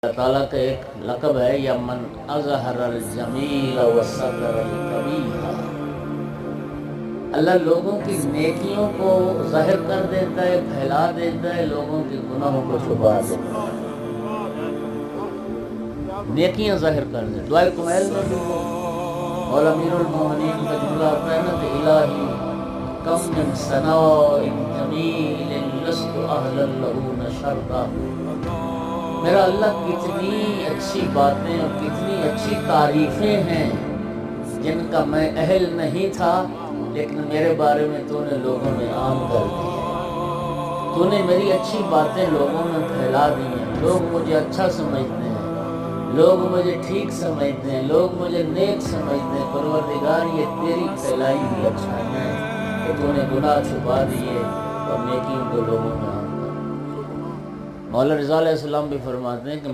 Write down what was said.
اللہ تعالیٰ کا ایک لقب ہے یا من اظہر الجمیل و ستر القبیح۔ اللہ لوگوں کی نیکیوں کو ظاہر کر دیتا ہے، پھیلا دیتا ہے، لوگوں کے گناہوں کو چھپا دیتا ہے۔ نیکیاں ظاہر کر دیتا ہے۔ دعائے کمیل میں بھی مولا امیر المومنین کا جملہ آتا ہے نا کہ الہی کم من ثناء جمیل لست اہلا لہ نشرتہ، میرا اللہ کتنی اچھی باتیں اور کتنی اچھی تعریفیں ہیں جن کا میں اہل نہیں تھا، لیکن میرے بارے میں تو نے لوگوں میں عام کر دی ہے۔ تو نے میری اچھی باتیں لوگوں میں پھیلا دی ہیں، لوگ مجھے اچھا سمجھتے ہیں، لوگ مجھے ٹھیک سمجھتے ہیں، لوگ مجھے نیک سمجھتے ہیں۔ پروردگار یہ تیری پھیلائی ہوئی اچھائی ہے کہ تو نے گناہ چھپا دیے اور نیکیوں کو لوگوں میں عام کر دیا۔ مولا رضا علیہ السلام بھی فرماتے ہیں کہ